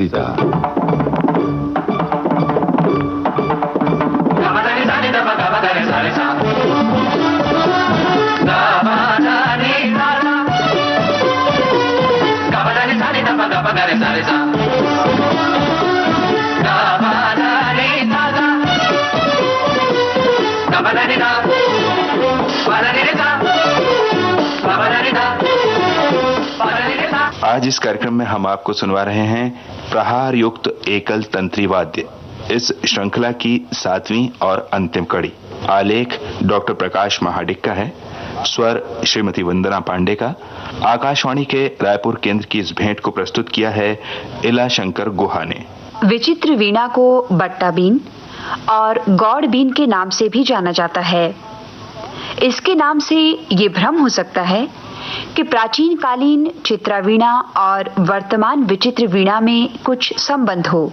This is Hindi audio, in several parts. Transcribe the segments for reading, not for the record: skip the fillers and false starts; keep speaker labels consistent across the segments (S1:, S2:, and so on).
S1: सरिता। आज इस कार्यक्रम में हम आपको सुनवा रहे हैं प्रहार युक्त एकल तंत्री वाद्य, इस श्रृंखला की 7वीं और अंतिम कड़ी। आलेख डॉक्टर प्रकाश महाडिक है, स्वर श्रीमती वंदना पांडे का। आकाशवाणी के रायपुर केंद्र की इस भेंट को प्रस्तुत किया है इला शंकर गुहा ने।
S2: विचित्र वीणा को बट्टा बीन और गौड़ बीन के नाम से भी जाना जाता है। इसके नाम से ये भ्रम हो सकता है कि प्राचीन कालीन चित्रावीणा और वर्तमान विचित्र वीणा में कुछ संबंध हो,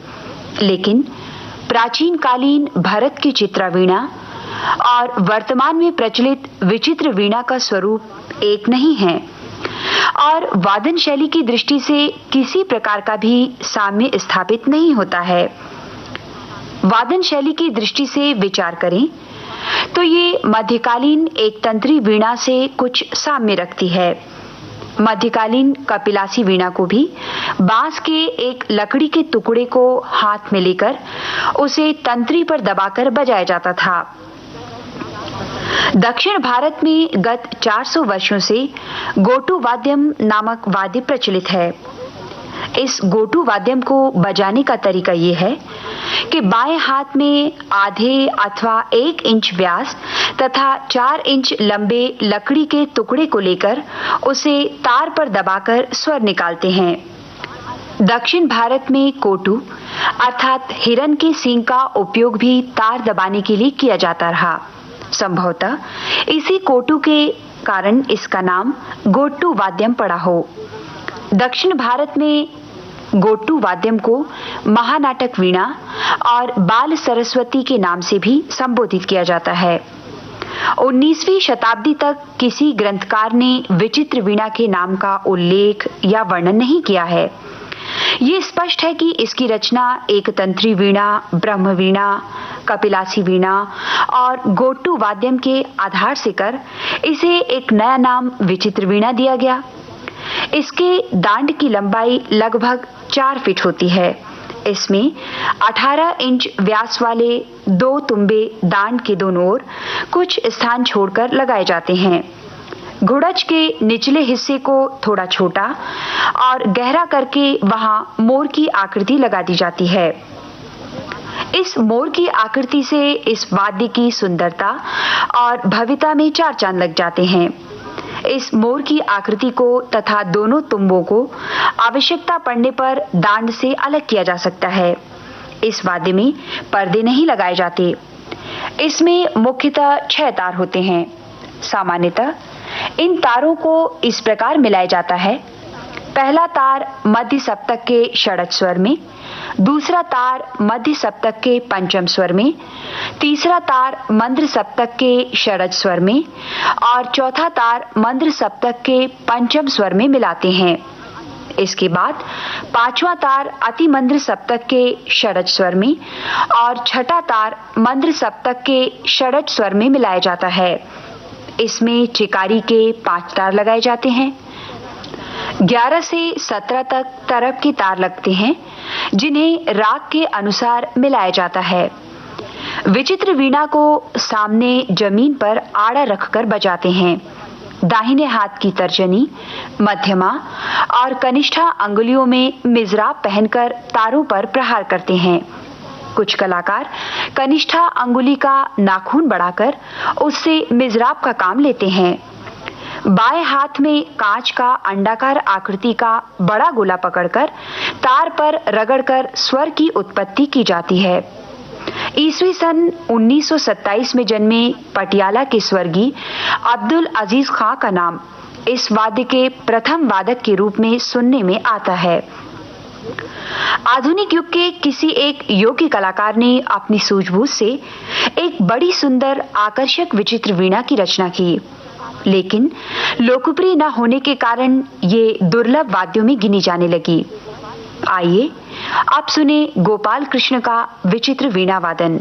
S2: लेकिन प्राचीन कालीन भरत की चित्रावीणा और वर्तमान में प्रचलित विचित्र वीणा का स्वरूप एक नहीं है और वादन शैली की दृष्टि से किसी प्रकार का भी साम्य स्थापित नहीं होता है। वादन शैली की दृष्टि से विचार करें तो ये मध्यकालीन एक तंत्री वीणा से कुछ साम्य रखती है। मध्यकालीन कपिलासी वीणा को भी बांस के एक लकड़ी के टुकड़े को हाथ में लेकर उसे तंत्री पर दबाकर बजाया जाता था। दक्षिण भारत में गत 400 वर्षों से गोटू वाद्यम नामक वाद्य प्रचलित है। इस गोटू वाद्यम को बजाने का तरीका ये है कि बाएं हाथ में आधे अथवा 1 इंच व्यास तथा 4 इंच लंबे लकड़ी के टुकड़े को लेकर उसे तार पर दबाकर स्वर निकालते हैं। दक्षिण भारत में कोटू अर्थात हिरन के सींग का उपयोग भी तार दबाने के लिए किया जाता रहा। संभवतः इसी कोटू के कारण इसका नाम गोटू वाद्यम पड़ा हो। दक्षिण भारत में गोटू वाद्यम को महानाटक वीणा और बाल सरस्वती के नाम से भी संबोधित किया जाता है। 19वीं शताब्दी तक किसी ग्रंथकार ने विचित्र वीणा के नाम का उल्लेख या वर्णन नहीं किया है। ये स्पष्ट है कि इसकी रचना एक तंत्री वीणा, ब्रह्म वीणा, कपिलासी वीणा और गोटू वाद्यम के आधार से कर इसे एक नया नाम विचित्र वीणा दिया गया। इसके दांड की लंबाई लगभग 4 फीट होती है। इसमें 18 इंच व्यास वाले 2 तुम्बे दांड के दोनों ओर कुछ स्थान छोड़कर लगाए जाते हैं। घुड़च के निचले हिस्से को थोड़ा छोटा और गहरा करके वहां मोर की आकृति लगा दी जाती है। इस मोर की आकृति से इस वाद्य की सुंदरता और भव्यता में 4 चांद लग जाते हैं। इस मोर की आकृति को तथा दोनों तुम्बों को आवश्यकता पड़ने पर दांड से अलग किया जा सकता है। इस वाद्य में पर्दे नहीं लगाए जाते। इसमें मुख्यतः 6 तार होते हैं। सामान्यतः इन तारों को इस प्रकार मिलाया जाता है: पहला तार मध्य सप्तक के षड्ज स्वर में, दूसरा तार मध्य सप्तक के पंचम स्वर में, तीसरा तार मंद्र सप्तक के षड्ज स्वर में और चौथा तार मंद्र सप्तक के पंचम स्वर में मिलाते हैं। इसके बाद 5वां तार अति मंद्र सप्तक के षड्ज स्वर में और छठा तार मंद्र सप्तक के षड्ज स्वर में मिलाया जाता है। इसमें चिकारी के 5 तार लगाए जाते हैं। 11 से 17 तक तरब के तार लगते हैं, जिन्हें राग के अनुसार मिलाया जाता है। विचित्र वीणा को सामने जमीन पर आड़ा रखकर बजाते हैं। दाहिने हाथ की तर्जनी, मध्यमा और कनिष्ठा अंगुलियों में मिजराब पहनकर तारों पर प्रहार करते हैं। कुछ कलाकार कनिष्ठा अंगुली का नाखून बढ़ाकर उससे मिजराब का काम लेते हैं। बाएं हाथ में कांच का अंडाकार आकृति का बड़ा गोला पकड़कर तार पर रगड़कर स्वर की उत्पत्ति की जाती है। ईस्वी सन 1927 में जन्मे पटियाला के स्वर्गीय अब्दुल अजीज खां का नाम इस वाद्य के प्रथम वादक के रूप में सुनने में आता है। आधुनिक युग के किसी एक योग्य कलाकार ने अपनी सूझबूझ से एक बड़ी सुंदर आकर्षक विचित्र वीणा की रचना की, लेकिन लोकप्रिय न होने के कारण ये दुर्लभ वाद्यों में गिनी जाने लगी। आइए अब सुने गोपाल कृष्ण का विचित्र वीणा वादन।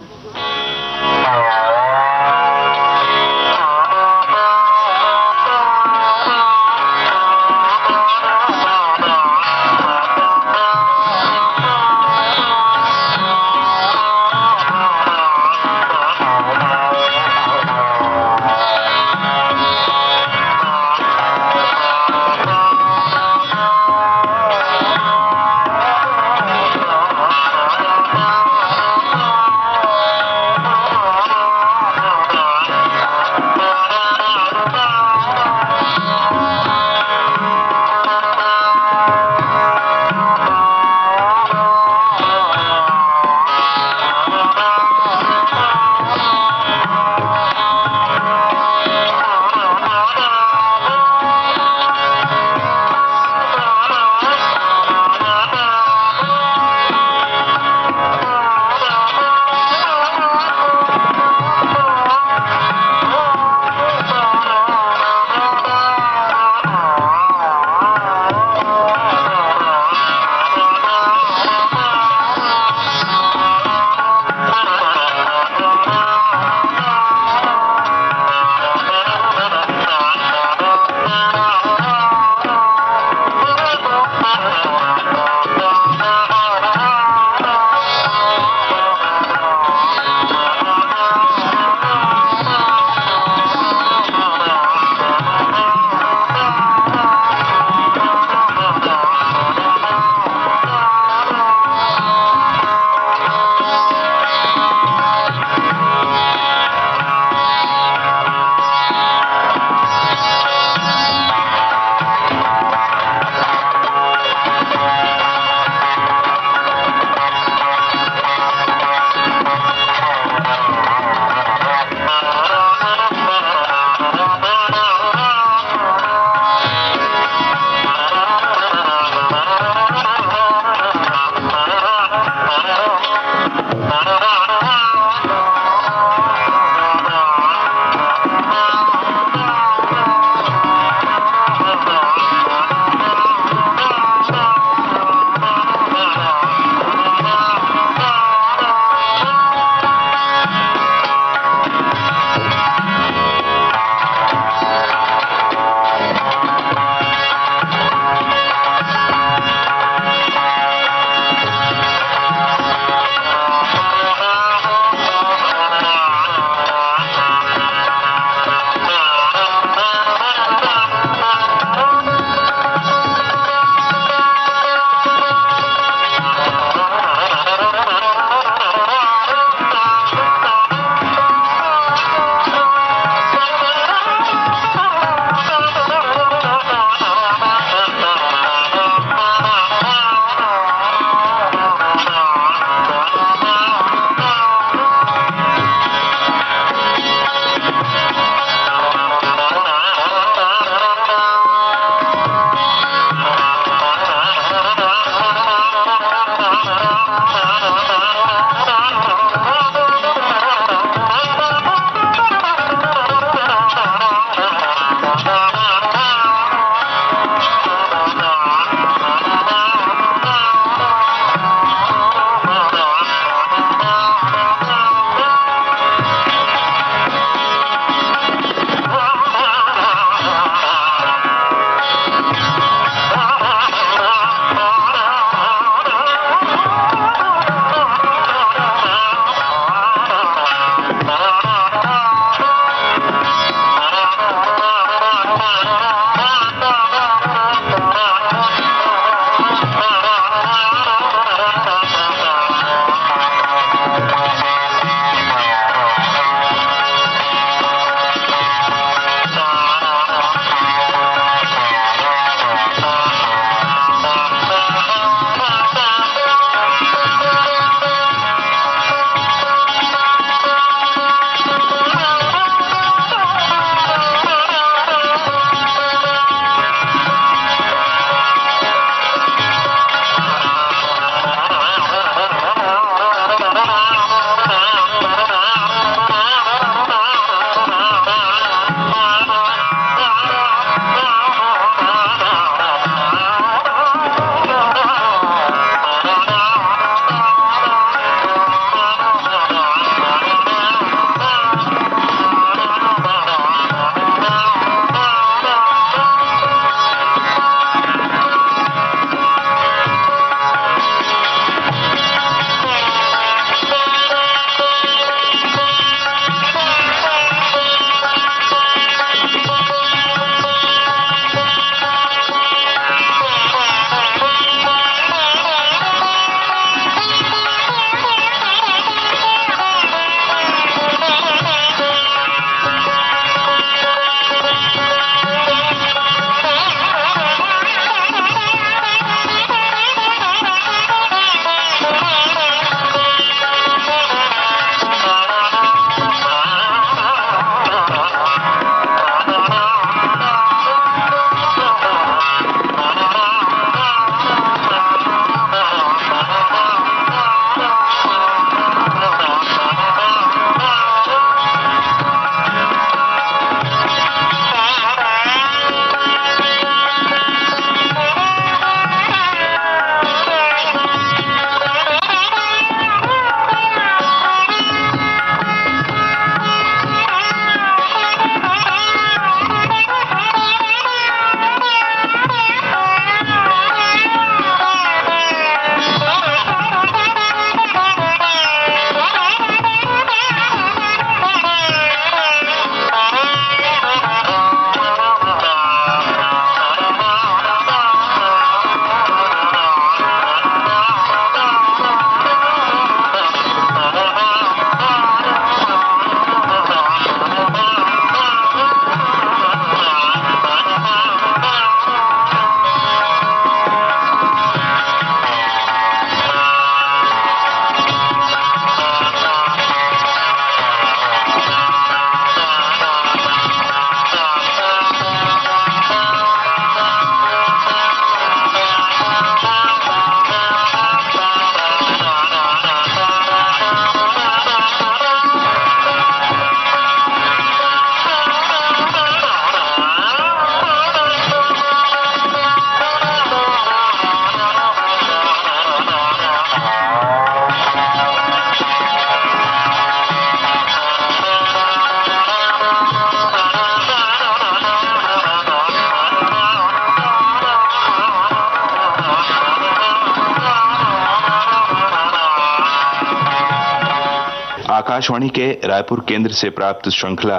S1: आकाशवाणी के रायपुर केंद्र से प्राप्त श्रृंखला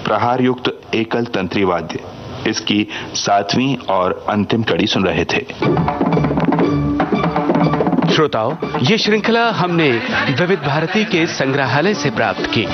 S1: प्रहार युक्त एकल तंत्री वाद्य, इसकी 7वीं और अंतिम कड़ी सुन रहे थे।
S3: श्रोताओं, ये श्रृंखला हमने विविध भारती के संग्रहालय से प्राप्त की।